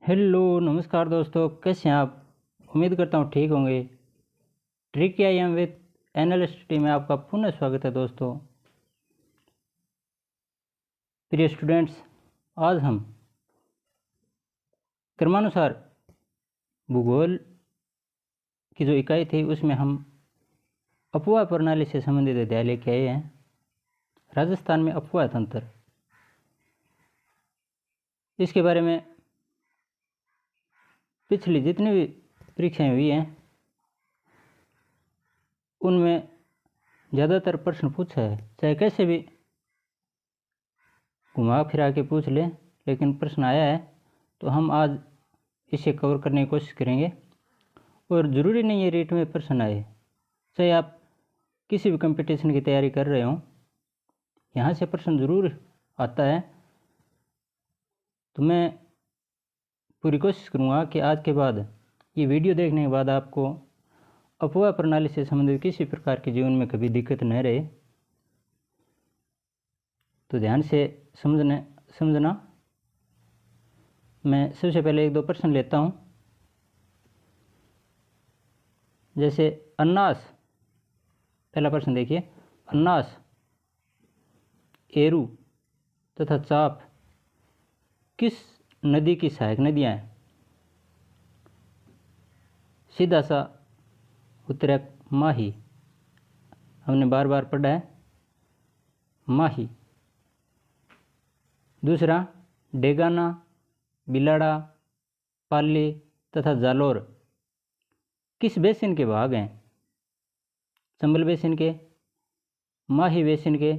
Hello नमस्कार दोस्तों, कैसे हैं आप। उम्मीद करता हूँ ठीक होंगे। Trick I am with analyst team में आपका पुनः स्वागत है दोस्तों। प्रिय स्टूडेंट्स, आज हम क्रमानुसार भूगोल की जो इकाई थी उसमें हम अफवाह प्रणाली से संबंधित अध्याय लेके आए हैं। राजस्थान में अफवाह तंत्र, इसके बारे में पिछली जितनी भी परीक्षाएं हुई हैं उनमें ज़्यादातर प्रश्न पूछा है, चाहे कैसे भी घुमा फिरा के पूछ ले, लेकिन प्रश्न आया है तो हम आज इसे कवर करने की कोशिश करेंगे। और ज़रूरी नहीं है रेट में प्रश्न आए, चाहे आप किसी भी कंपटीशन की तैयारी कर रहे हों, यहाँ से प्रश्न ज़रूर आता है। तो मैं पूरी कोशिश करूँगा कि आज के बाद, ये वीडियो देखने के बाद, आपको अफवाह प्रणाली से संबंधित किसी प्रकार के जीवन में कभी दिक्कत न रहे। तो ध्यान से समझना। मैं सबसे पहले एक दो प्रश्न लेता हूँ। जैसे अन्नास, पहला प्रश्न देखिए। अन्नास, एरू तथा चाप किस नदी की सहायक नदियाँ हैं? सीधा सा उत्तर है माही। हमने बार बार पढ़ा है माही। दूसरा, डेगाना, बिलाड़ा, पाली तथा जालोर किस बेसिन के भाग हैं? चंबल बेसिन के, माही बेसिन के,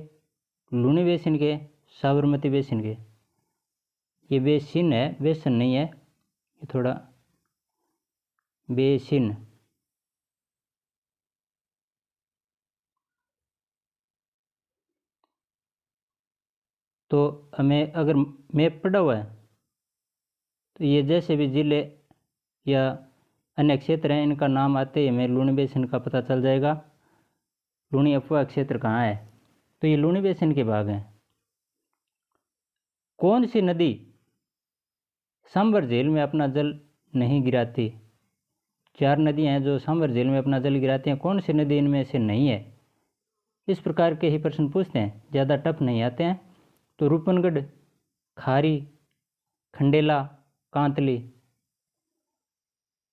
लूणी बेसिन के, साबरमती बेसिन के। ये बेसिन है, बेसन नहीं है, ये थोड़ा बेसिन। तो हमें अगर मैप पड़ा हुआ है तो ये जैसे भी जिले या अन्य क्षेत्र हैं, इनका नाम आते ही हमें लूणी बेसिन का पता चल जाएगा। लूणी अफवाह क्षेत्र कहाँ है? तो ये लूणी बेसिन के भाग हैं। कौन सी नदी सांबर झील में अपना जल नहीं गिराती? चार नदियां हैं जो सांबर झील में अपना जल गिराती हैं, कौन सी नदी इनमें से नहीं है? इस प्रकार के ही प्रश्न पूछते हैं, ज़्यादा टफ नहीं आते हैं। तो रूपनगढ़, खारी, खंडेला, कांतली।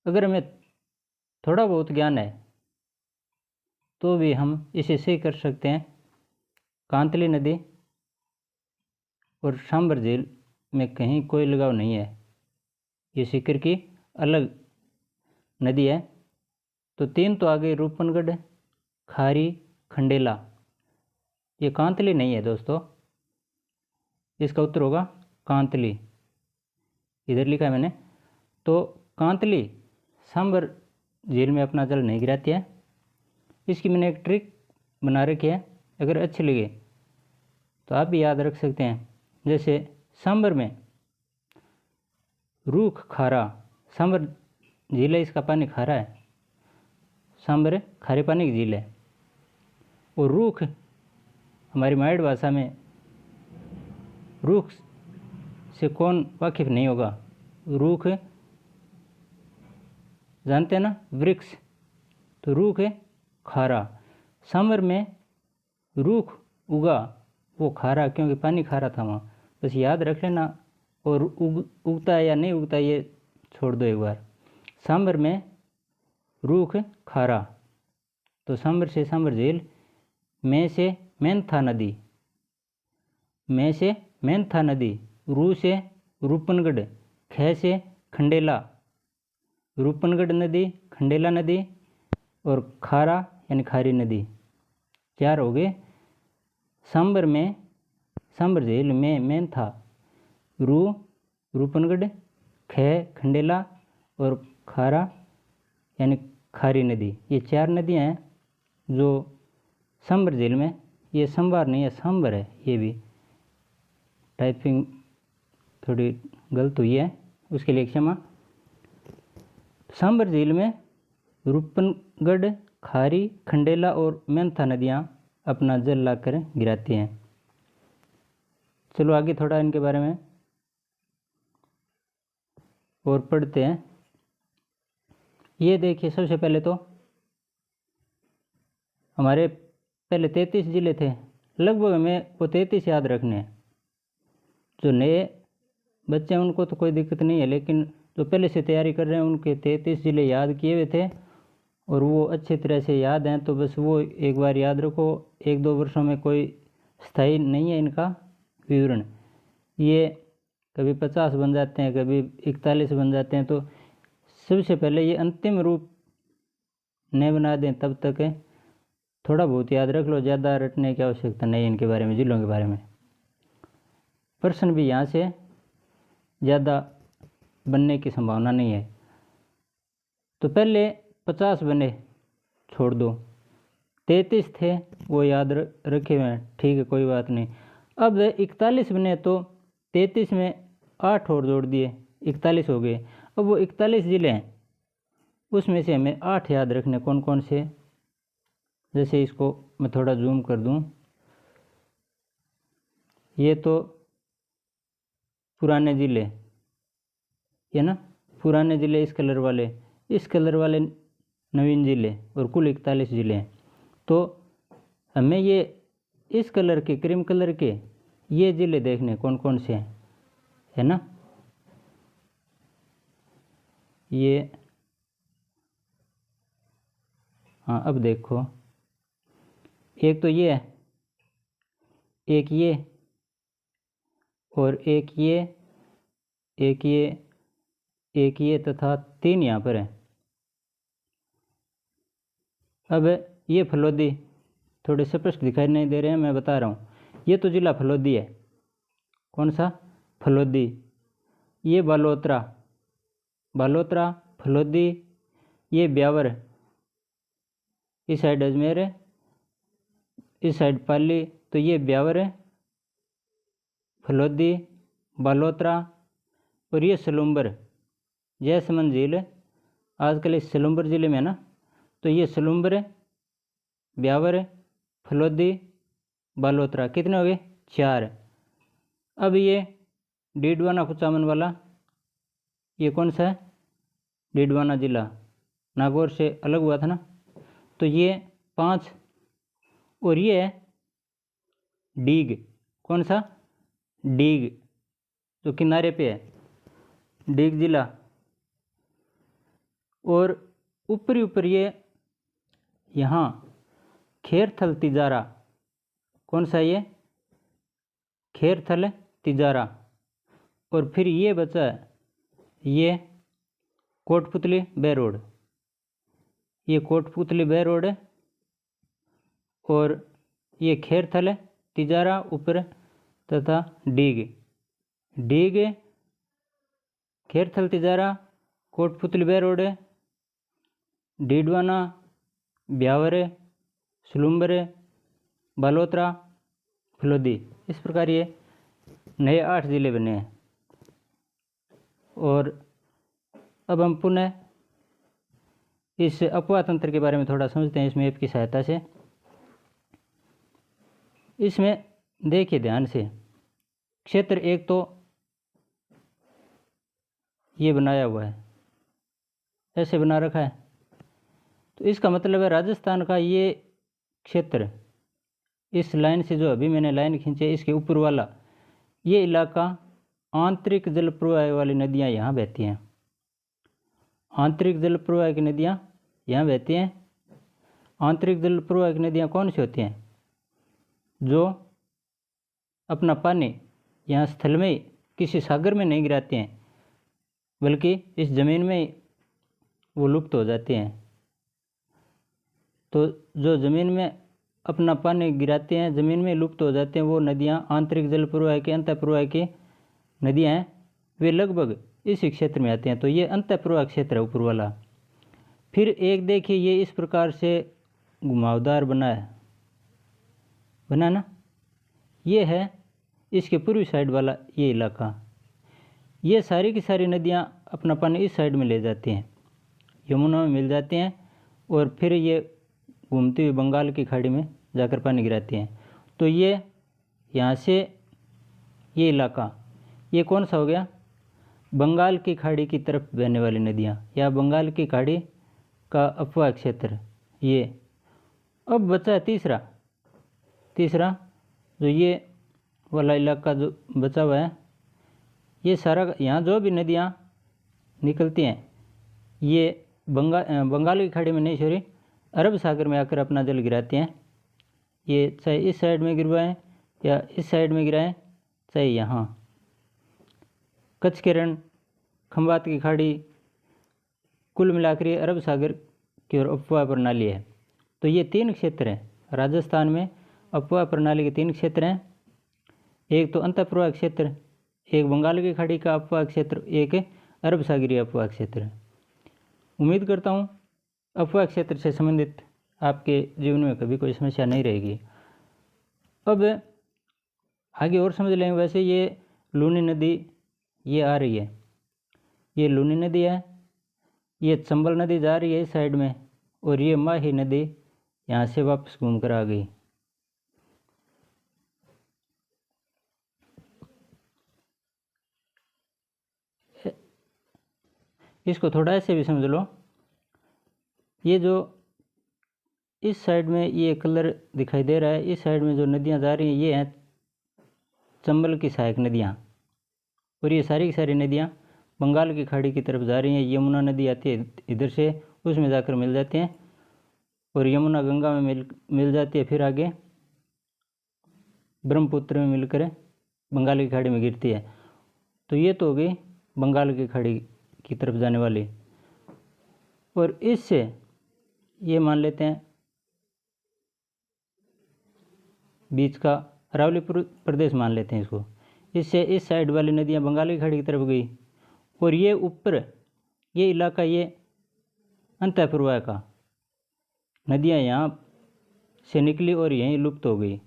अगर हमें थोड़ा बहुत ज्ञान है तो भी हम इसे सही कर सकते हैं। कांतली नदी और सांबर झील में कहीं कोई लगाव नहीं है, ये सीकर की अलग नदी है। तो तीन तो आ गई, रूपनगढ़, खारी, खंडेला। ये कांतली नहीं है दोस्तों, इसका उत्तर होगा कांतली। इधर लिखा है मैंने। तो कांतली सांबर झील में अपना जल नहीं गिराती है। इसकी मैंने एक ट्रिक बना रखी है, अगर अच्छी लगे तो आप भी याद रख सकते हैं। जैसे सांबर में रूख खारा, सांबर झील है, इसका पानी खारा है, सांबर खारे पानी की झील है। और रूख, हमारी माइड भाषा में रूख से कौन वाकिफ नहीं होगा? रूख जानते हैं ना, वृक्ष। तो रूख है खारा। सांबर में रूख उगा, वो खारा क्योंकि पानी खारा था वहाँ, बस याद रख लेना। और उगता है या नहीं उगता ये छोड़ दो एक बार। सांबर में रूख खारा। तो सांबर से सांबर झील, में से मेंथा नदी, में से मेंथा नदी, रू से रूपनगढ़, ख से खंडेला, रूपनगढ़ नदी, खंडेला नदी और खारा यानी खारी नदी। चार हो गए। सांबर में, सांबर झील में मेंथा, रू रूपनगढ़, ख खंडेला और खारा यानी खारी नदी। ये चार नदियाँ हैं जो सांबर झील में, ये संभार नहीं है, सांबर है। ये भी टाइपिंग थोड़ी गलत हुई है, उसके लिए क्षमा। सांबर झील में रूपनगढ़, खारी, खंडेला और मेंथा नदियाँ अपना जल लाकर गिराती हैं। चलो आगे थोड़ा इनके बारे में। और पढ़ते हैं। ये देखिए, सबसे पहले तो हमारे पहले 33 ज़िले थे, लगभग हमें वो 33 याद रखने हैं। जो नए बच्चे हैं उनको तो कोई दिक्कत नहीं है, लेकिन जो पहले से तैयारी कर रहे हैं उनके 33 ज़िले याद किए हुए थे और वो अच्छी तरह से याद हैं। तो बस वो एक बार याद रखो, 1-2 वर्षों में कोई स्थायी नहीं है इनका विवरण। ये कभी 50 बन जाते हैं, कभी 41 बन जाते हैं। तो सबसे पहले ये अंतिम रूप न बना दें, तब तक है थोड़ा बहुत याद रख लो, ज़्यादा रटने की आवश्यकता नहीं इनके बारे में, जिलों के बारे में। प्रश्न भी यहाँ से ज़्यादा बनने की संभावना नहीं है। तो पहले 50 बने, छोड़ दो। 33 थे वो याद रखे हुए हैं, ठीक है, कोई बात नहीं। अब 41 बने तो 33 में 8 और जोड़ दिए, 41 हो गए। अब वो 41 ज़िले हैं, उसमें से हमें 8 याद रखने। कौन कौन से? जैसे इसको मैं थोड़ा जूम कर दूं, ये तो पुराने ज़िले है ना, पुराने ज़िले इस कलर वाले, इस कलर वाले नवीन ज़िले, और कुल 41 ज़िले हैं। तो हमें ये इस कलर के, क्रीम कलर के ये ज़िले देखने कौन कौन से हैं, है ना। ये हाँ, अब देखो, एक तो ये है, एक ये, और एक ये, एक ये, एक ये, तथा 3 यहाँ पर है। अब ये फलोदी थोड़े स्पष्ट दिखाई नहीं दे रहे हैं, मैं बता रहा हूँ। ये तो जिला फलोदी है। कौन सा? फलोदी। ये बालोतरा, बालोतरा, फलोदी। ये ब्यावर, इस साइड अजमेर है, इस साइड पाली। तो ये ब्यावर है, फलोदी, बालोतरा। और ये सलूम्बर, जयसमंद झील आजकल इस सलूम्बर ज़िले में है ना। तो ये सलूम्बर है, ब्यावर है, फलोदी, बालोतरा। कितने हो गए? 4। अब ये डीडवाना कुचामन वाला, ये कौन सा है? डीडवाना ज़िला, नागौर से अलग हुआ था ना। तो ये 5। और ये है डीग। कौन सा? डीग, जो किनारे पे है, डीग ज़िला। और ऊपरी ऊपर ये यहाँ खेरथल तिजारा। कौन सा? ये खेरथल तिजारा। और फिर ये बचा है, ये कोटपुतली बेरोड, ये कोटपुतली बेरोड है। और ये खेरथल तिजारा ऊपर, तथा डीग, डीग, खेरथल तिजारा, कोटपुतली बेरोड, डीडवाना, ब्यावर, सलूम्बर, बालोतरा, फलोदी। इस प्रकार ये नए 8 ज़िले बने हैं। और अब हम पुनः इस अपवाह तंत्र के बारे में थोड़ा समझते हैं इस मैप की सहायता से। इसमें देखिए ध्यान से, क्षेत्र 1 तो ये बनाया हुआ है, ऐसे बना रखा है। तो इसका मतलब है राजस्थान का ये क्षेत्र, इस लाइन से जो अभी मैंने लाइन खींची है, इसके ऊपर वाला ये इलाका, आंतरिक जल प्रवाह वाली नदियाँ यहाँ बहती हैं। आंतरिक जल प्रवाह की नदियाँ यहाँ बहती हैं। आंतरिक जल प्रवाह की नदियाँ कौन सी होती हैं? जो अपना पानी यहाँ स्थल में, किसी सागर में नहीं गिराते हैं, बल्कि इस ज़मीन में वो लुप्त हो जाते हैं। तो जो ज़मीन में अपना पानी गिराते हैं, ज़मीन में लुप्त हो जाते हैं, वो नदियाँ आंतरिक जल प्रवाह की, अंतः प्रवाह की नदियाँ हैं, वे लगभग इसी क्षेत्र में आते हैं। तो ये अंतः प्रवाह क्षेत्र है ऊपर वाला। फिर एक देखिए, ये इस प्रकार से घुमावदार बना है, बना ना। ये है इसके पूर्वी साइड वाला ये इलाका। ये सारी की सारी नदियाँ अपना पानी इस साइड में ले जाती हैं, यमुना में मिल जाती हैं, और फिर ये घूमती हुई बंगाल की खाड़ी में जाकर पानी गिराती हैं। तो ये यहाँ से ये इलाका, ये कौन सा हो गया? बंगाल की खाड़ी की तरफ बहने वाली नदियाँ या बंगाल की खाड़ी का अपवाह क्षेत्र ये। अब बचा तीसरा जो ये वाला इलाका जो बचा हुआ है, ये सारा यहाँ जो भी नदियाँ निकलती हैं ये बंगाल की खाड़ी में नहीं, सॉरी, अरब सागर में आकर अपना जल गिराते हैं। ये चाहे इस साइड में गिरवाएं या इस साइड में गिराएं, चाहे यहाँ कच्छ के रण, खंबात की खाड़ी, कुल मिलाकर ये अरब सागर की ओर अपवाह प्रणाली है। तो ये 3 क्षेत्र हैं राजस्थान में, अपवाह प्रणाली के 3 क्षेत्र हैं। एक तो अंतःप्रवाह क्षेत्र, एक बंगाल की खाड़ी का अपवाह क्षेत्र, एक अरब सागरीय अपवाह क्षेत्र। उम्मीद करता हूँ अपवाह क्षेत्र से संबंधित आपके जीवन में कभी कोई समस्या नहीं रहेगी। अब आगे और समझ लेंगे। वैसे ये लूनी नदी ये आ रही है, ये लूनी नदी है, ये चंबल नदी जा रही है इस साइड में, और ये माही नदी यहाँ से वापस घूम कर आ गई। इसको थोड़ा ऐसे भी समझ लो, ये जो इस साइड में ये कलर दिखाई दे रहा है, इस साइड में जो नदियाँ जा रही हैं ये हैं चंबल की सहायक नदियाँ, और ये सारी की सारी नदियाँ बंगाल की खाड़ी की तरफ जा रही हैं। यमुना नदी आती है इधर से, उसमें जाकर मिल जाती हैं, और यमुना गंगा में मिल जाती है, फिर आगे ब्रह्मपुत्र में मिलकर बंगाल की खाड़ी में गिरती है। तो ये तो हो गई बंगाल की खाड़ी की तरफ जाने वाली। और इससे ये मान लेते हैं बीच का अरावली प्रदेश मान लेते हैं इसको। इससे इस साइड वाली नदियाँ बंगाल की खाड़ी की तरफ गई, और ये ऊपर ये इलाका ये अंतःप्रवाह का नदियाँ यहाँ से निकली और यहीं लुप्त हो गई।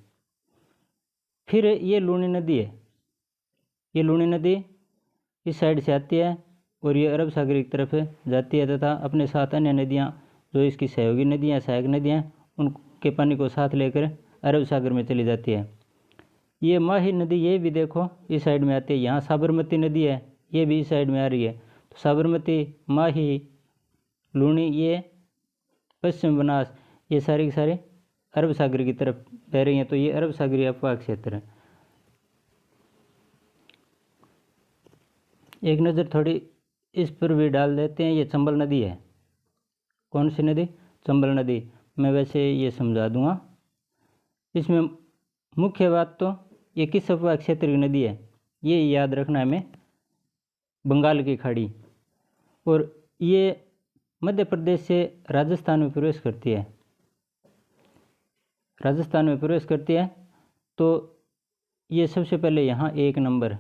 फिर ये लूनी नदी है, ये लूनी नदी इस साइड से आती है और ये अरब सागर की तरफ जाती है, तथा अपने साथ अन्य नदियाँ जो इसकी सहयोगी नदियाँ, सहायक नदियाँ, उनके पानी को साथ लेकर अरब सागर में चली जाती है। ये माही नदी ये भी देखो इस साइड में आती है, यहाँ साबरमती नदी है ये भी इस साइड में आ रही है। तो साबरमती, माही, लूनी, ये पश्चिम बनास, ये सारी की सारी अरब सागर की तरफ बह रही हैं। तो ये अरब सागरीय अपवाह क्षेत्र है। एक नज़र थोड़ी इस पर भी डाल देते हैं। ये चंबल नदी है। कौन सी नदी? चंबल नदी। मैं वैसे ये समझा दूंगा। इसमें मुख्य बात तो ये किस अपवाह क्षेत्र की नदी है ये याद रखना है हमें, बंगाल की खाड़ी। और ये मध्य प्रदेश से राजस्थान में प्रवेश करती है, राजस्थान में प्रवेश करती है। तो ये सबसे पहले यहाँ 1 नंबर,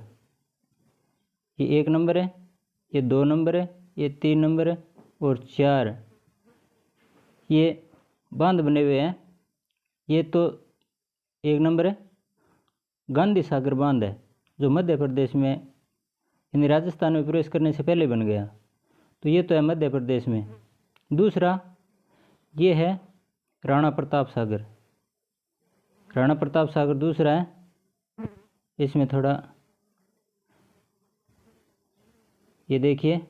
ये 1 नंबर है, ये 2 नंबर है, ये 3 नंबर है और 4 ये बांध बने हुए हैं। ये तो 1 नंबर है, गांधी सागर बांध है जो मध्य प्रदेश में यानी राजस्थान में प्रवेश करने से पहले बन गया। तो ये तो है मध्य प्रदेश में। दूसरा ये है राणा प्रताप सागर, राणा प्रताप सागर दूसरा है। इसमें थोड़ा ये देखिए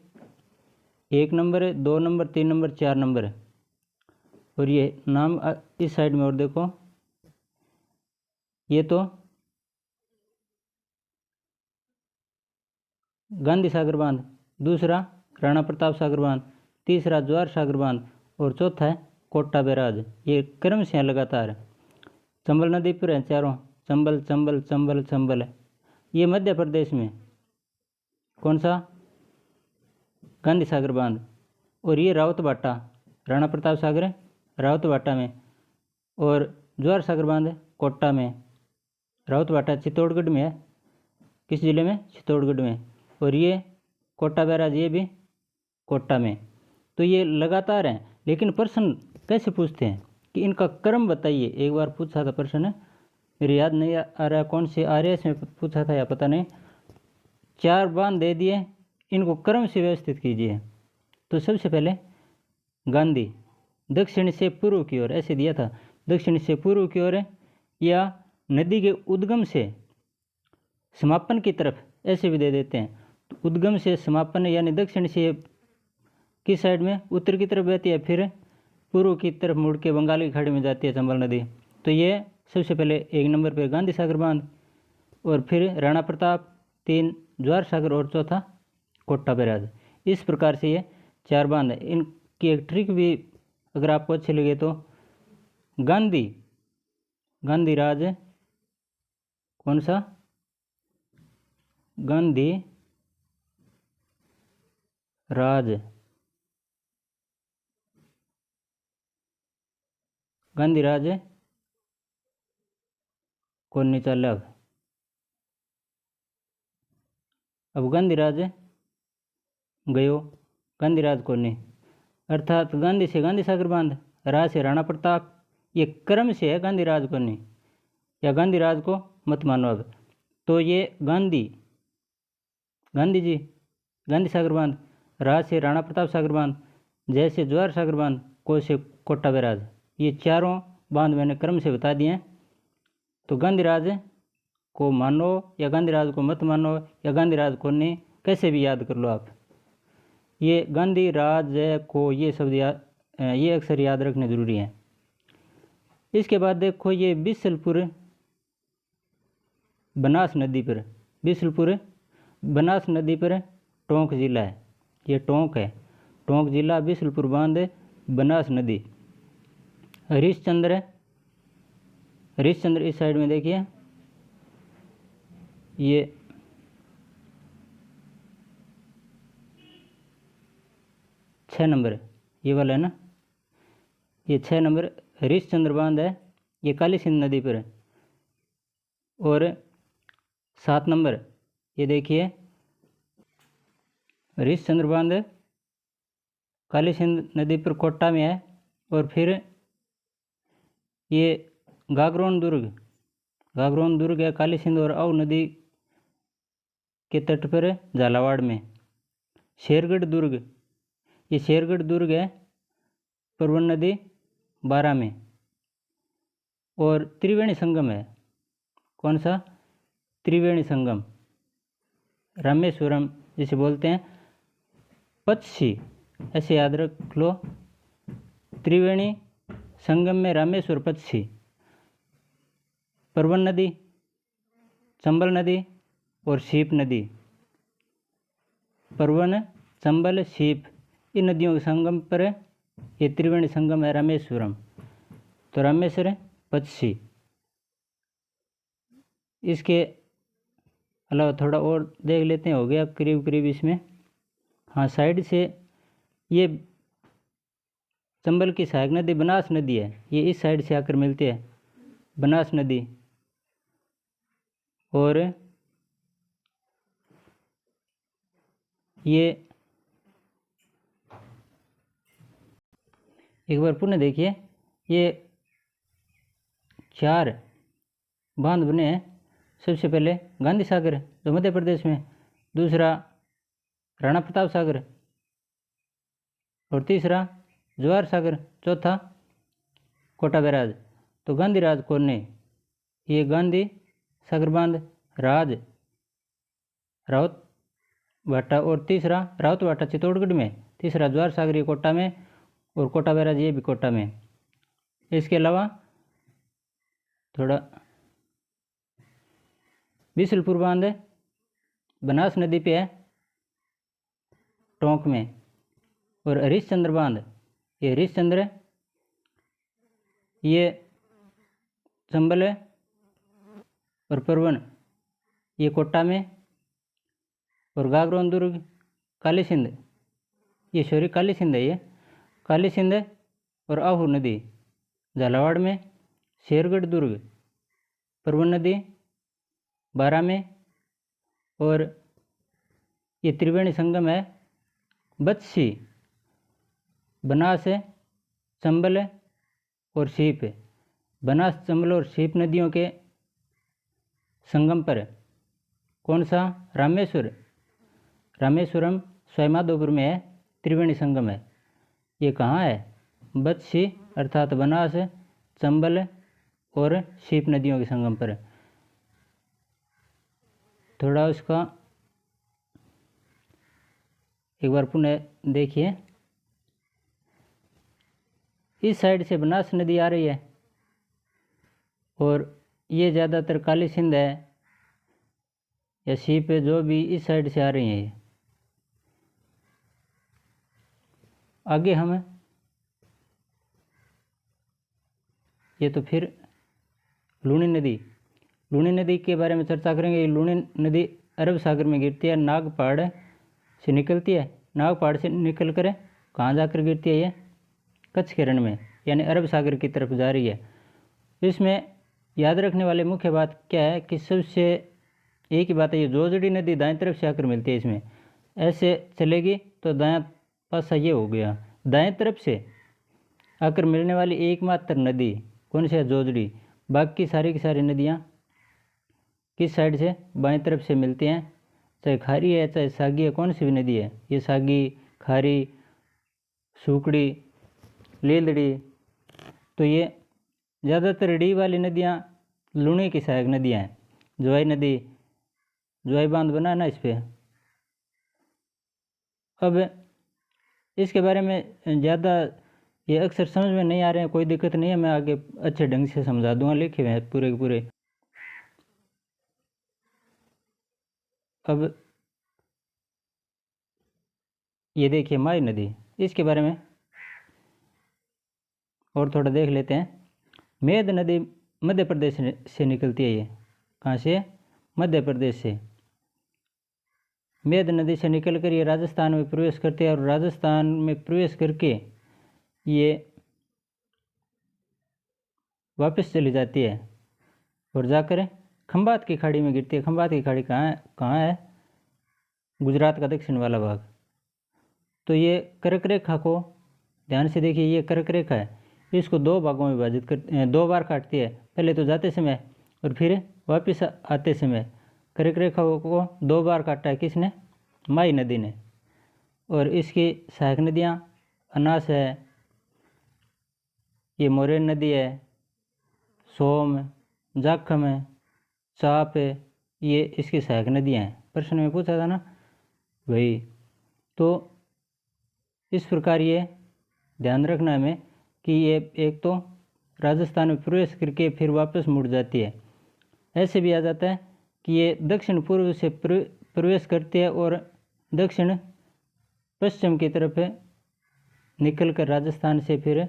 1 नंबर है, 2 नंबर, 3 नंबर, 4 नंबर है। और ये नाम इस साइड में और देखो, ये तो गांधी सागर बांध, दूसरा राणा प्रताप सागर बांध, तीसरा ज्वार सागर बांध और चौथा है कोटा बैराज। ये क्रम से लगातार चंबल नदी पर है चारों, चंबल चंबल चंबल चंबल है। ये मध्य प्रदेश में कौन सा? गांधी सागर बांध। और ये रावत भाटा, राणा प्रताप सागर है रावत भाटा में, और ज्वार सागर बांध है कोटा में। रावत भाटा चित्तौड़गढ़ में है। किस जिले में? चित्तौड़गढ़ में। और ये कोटा बैराज ये भी कोटा में। तो ये लगातार हैं। लेकिन प्रश्न कैसे पूछते हैं कि इनका क्रम बताइए। एक बार पूछा था प्रश्न, मेरे याद नहीं आ रहा कौन से आर्यस में पूछा था या पता नहीं। 4 बांध दे दिए, इनको क्रम से व्यवस्थित कीजिए। तो सबसे पहले गांधी दक्षिण से पूर्व की ओर ऐसे दिया था, दक्षिण से पूर्व की ओर है, या नदी के उद्गम से समापन की तरफ ऐसे भी दे देते हैं। उद्गम से समापन यानी दक्षिण से किस साइड में, उत्तर की तरफ बहती है, फिर पूर्व की तरफ मुड़ के बंगाल की खाड़ी में जाती है चंबल नदी। तो ये सबसे पहले 1 नंबर पे गांधी सागर बांध, और फिर राणा प्रताप, 3 ज्वार सागर, और चौथा कोटा बैराज। इस प्रकार से ये 4 बांध है। इनकी एक ट्रिक भी अगर आपको अच्छी लगे तो, गांधी राज कौन सा, गांधी राज, गांधी राज कोनी चाले। अब गांधी राज गयो, गांधी राज कोनी, अर्थात गांधी से गांधी सागर बांध, राज से राणा प्रताप, ये क्रम से है गांधी राज कोनी, या गांधी राज को मत मानो। अब तो ये गांधी जी गांधी सागर बांध, राज से राणा प्रताप सागर बांध, जैसे ज्वार सागर बांध, को से कोटा बैराज, ये चारों बांध मैंने क्रम से बता दिए हैं। तो गांधी राज को मानो या गांधी राज को मत मानो या गांधी राज को नहीं, कैसे भी याद कर लो आप। ये गांधी राज को ये शब्द ये अक्सर याद रखने जरूरी है। इसके बाद देखो ये बिसलपुर बनास नदी पर, बिसलपुर बनास नदी पर टोंक जिला है, ये टोंक है, टोंक जिला, बिसलपुर बांध, बनास नदी। हरिश्चंद्र इस साइड में देखिए, ये छः नंबर ये वाला है ना, ये 6 नंबर हरिश्चंद्र बांध है, ये काली सिंध नदी पर है। और 7 नंबर ये देखिए हरिश्चंद्र बांध काली सिंध नदी पर कोटा में है। और फिर ये गागरोन दुर्ग है काली सिंध और औ नदी के तट पर है, झालावाड़ में। शेरगढ़ दुर्ग, ये शेरगढ़ दुर्ग है परवन नदी 12 में। और त्रिवेणी संगम है, कौन सा, त्रिवेणी संगम, रामेश्वरम जिसे बोलते हैं, पक्षी, ऐसे याद रख लो, त्रिवेणी संगम में रामेश्वर पक्षी, परवन नदी, चंबल नदी और शीप नदी, परवन, चंबल, शीप, इन नदियों के संगम पर ये त्रिवेणी संगम है रामेश्वरम। तो रामेश्वर पक्षी। इसके अलावा थोड़ा और देख लेते हैं, हो गया करीब करीब इसमें। हाँ, साइड से ये चंबल की सहायक नदी बनास नदी है, ये इस साइड से आकर मिलती है बनास नदी। और ये एक बार पुनः देखिए, ये 4 बांध बने हैं। सबसे पहले गांधी सागर जो मध्य प्रदेश में, दूसरा राणा प्रताप सागर, और तीसरा ज्वार सागर, चौथा कोटा बैराज। तो गांधी राज कोने, ये गांधी सागर बांध, राज राउत भाटा, और तीसरा राउत भाटा चित्तौड़गढ़ में, तीसरा ज्वार सागर ये कोटा में, और कोटा बैराज ये भी कोटा में। इसके अलावा थोड़ा बिसलपुर बांध बनास नदी पे है टोंक में। और हरिश्चंद्र बांध, ये हरिश्चंद्र ये चंबल और परवन ये कोटा में। और गागरोन दुर्ग काली सिंध, ये शोरी काली सिंध है, ये काली सिंध और आहू नदी झालावाड़ में। शेरगढ़ दुर्ग परवन नदी 12 में। और ये त्रिवेणी संगम है बत्सी, बनास चंबल और शीप, बनास, चंबल और शीप नदियों के संगम पर कौन सा, रामेश्वरम स्वयंमाधोपुर में है, त्रिवेणी संगम है। ये कहाँ है, बत्सी अर्थात बनास, चंबल और शीप नदियों के संगम पर। थोड़ा उसका एक बार पुनः देखिए, इस साइड से बनास नदी आ रही है और ये ज़्यादातर काली सिंध है या सीप है, जो भी इस साइड से आ रही हैं। आगे हम ये तो फिर लूणी नदी के बारे में चर्चा करेंगे। ये लूणी नदी अरब सागर में गिरती है, नाग पहाड़ से निकलती है। नाग पहाड़ से निकल कर कहाँ जाकर गिरती है? ये कच्छ के रण में, यानी अरब सागर की तरफ जा रही है। इसमें याद रखने वाली मुख्य बात क्या है कि सबसे एक ही बात है, ये जोजड़ी नदी दाएं तरफ से आकर मिलती है। इसमें ऐसे चलेगी तो दायां पासा ये हो गया। दाएं तरफ से आकर मिलने वाली एकमात्र नदी कौन सी है? जोजड़ी। बाकी सारी की सारी नदियाँ किस साइड से? बाएं तरफ से मिलती हैं, चाहे खारी है चाहे सागी है, कौन सी भी नदी है। ये सागी, खारी, सूकड़ी, लीलड़ी, तो ये ज़्यादातर डी वाली नदियाँ लूणी की सहायक नदियाँ हैं। जोई नदी, जोई बांध बना है ना इस पर। अब इसके बारे में ज़्यादा ये अक्सर समझ में नहीं आ रहे हैं, कोई दिक्कत नहीं है, मैं आगे अच्छे ढंग से समझा दूंगा, लिखे हुए हैं पूरे के पूरे। अब ये देखिए माई नदी, इसके बारे में और थोड़ा देख लेते हैं। मेद नदी मध्य प्रदेश से निकलती है। ये कहाँ से? मध्य प्रदेश से। मेद नदी से निकलकर ये राजस्थान में प्रवेश करती है और राजस्थान में प्रवेश करके ये वापस चली जाती है और जाकर खंबात की खाड़ी में गिरती है। खंबात की खाड़ी कहाँ है? गुजरात का दक्षिण वाला भाग। तो ये कर्क रेखा को ध्यान से देखिए, ये कर्क रेखा है, इसको दो भागों में विभाजित कर दो बार काटती है। पहले तो जाते समय और फिर वापस आते समय कर्क रेखा को दो बार काटा है। किसने? माई नदी ने। और इसकी सहायक नदियाँ अनास है, ये मोरेन नदी है, सोम, जाखम है, चाप है, ये इसकी सहायक नदियाँ हैं। प्रश्न में पूछा था ना भाई, तो इस प्रकार ये ध्यान रखना हमें कि ये एक तो राजस्थान में प्रवेश करके फिर वापस मुड़ जाती है। ऐसे भी आ जाता है कि ये दक्षिण पूर्व से प्रवेश करती है और दक्षिण पश्चिम की तरफ निकलकर राजस्थान से फिर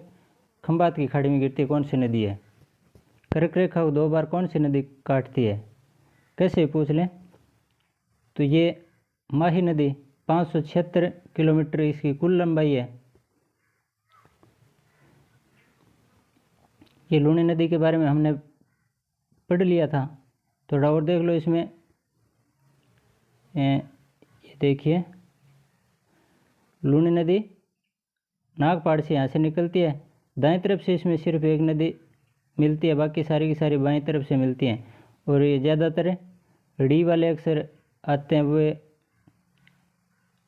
खंबात की खाड़ी में गिरती है। कौन सी नदी है? कर्क रेखा को दो बार कौन सी नदी काटती है? कैसे पूछ लें तो ये माही नदी 576 किलोमीटर इसकी कुल लंबाई है। ये लूणी नदी के बारे में हमने पढ़ लिया था, थोड़ा और देख लो इसमें। ये देखिए, लूणी नदी नागपाड़ से यहाँ से निकलती है। दाएं तरफ से इसमें सिर्फ एक नदी मिलती है, बाकी सारी की सारी बाएं तरफ से मिलती हैं। और ये ज़्यादातर डी वाले अक्षर आते हैं, वे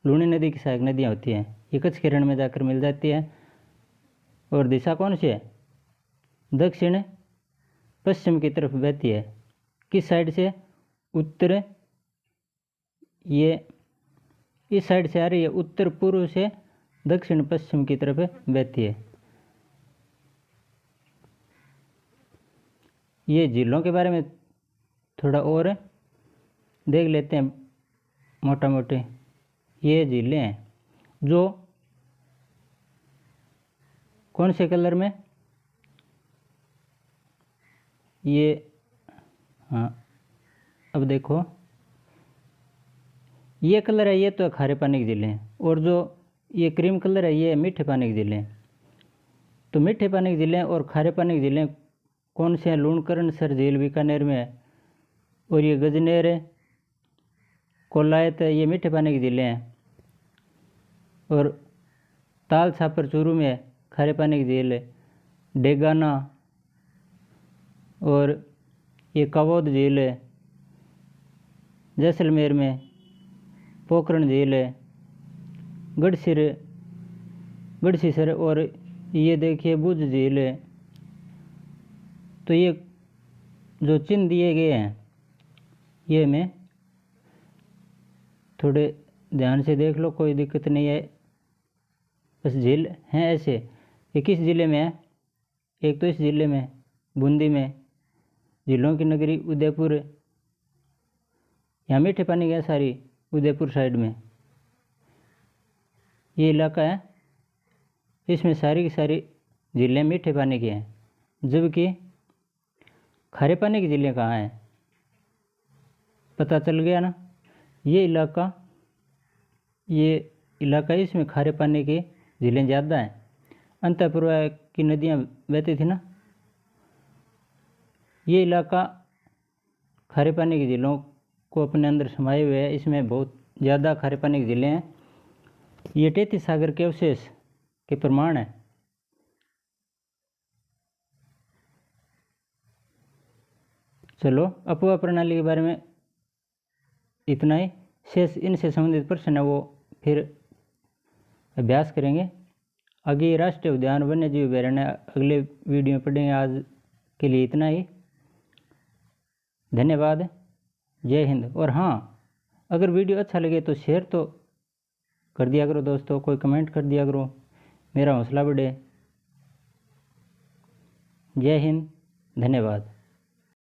लूणी नदी की सहायक नदियाँ होती हैं। ये कच्छ के रण में जाकर मिल जाती है। और दिशा कौन सी है? दक्षिण पश्चिम की तरफ बहती है। किस साइड से? उत्तर, ये इस साइड से आ रही है, उत्तर पूर्व से दक्षिण पश्चिम की तरफ बहती है। ये झीलों के बारे में थोड़ा और देख लेते हैं मोटा मोटे। ये झीलें हैं जो कौन से कलर में? ये हाँ, अब देखो ये कलर है, ये तो खारे पानी की झीलें हैं, और जो ये क्रीम कलर है ये मीठे पानी की झीलें हैं। तो मीठे पानी की झीलें और खारे पानी की झीलें कौन से हैं? लूणकरण सर झील बीकानेर में है, और ये गजनेर है, कोलायत है, ये मीठे पानी की झीलें हैं। और ताल छापर चूरू में है, खारे पानी की झील है। डेगाना और ये कवोद झील है जैसलमेर में। पोखरण झील है, गढ़सीसर, और ये देखिए बुझ झील है। तो ये जो चिन्ह दिए गए हैं ये हमें थोड़े ध्यान से देख लो, कोई दिक्कत नहीं है। बस झील हैं ऐसे, ये किस ज़िले में है? एक तो इस ज़िले में बूंदी में, झीलों की नगरी उदयपुर, यहाँ मीठे पानी है सारी उदयपुर साइड में ये इलाका है, इसमें सारी की सारी झीलें मीठे पानी की हैं, जबकि खारे पानी की झीलें कहाँ हैं? पता चल गया ना। ये इलाका इसमें खारे पानी की झीलें ज़्यादा हैं। अंतःपुर की नदियाँ बहती थी ना, ये इलाका खारे पानी की झीलों को अपने अंदर समाये हुए है, इसमें बहुत ज़्यादा खारे पानी की झीलें हैं। ये 33 सागर के अवशेष के प्रमाण है। चलो, अपवाह प्रणाली के बारे में इतना ही। शेष इनसे संबंधित प्रश्न है वो फिर अभ्यास करेंगे। आगे राष्ट्रीय उद्यान वन्यजीव अभयारण्य अगले वीडियो में पढ़ेंगे। आज के लिए इतना ही, धन्यवाद, जय हिंद। और हाँ, अगर वीडियो अच्छा लगे तो शेयर तो कर दिया करो दोस्तों, कोई कमेंट कर दिया करो, मेरा हौसला बढ़े। जय हिंद, धन्यवाद।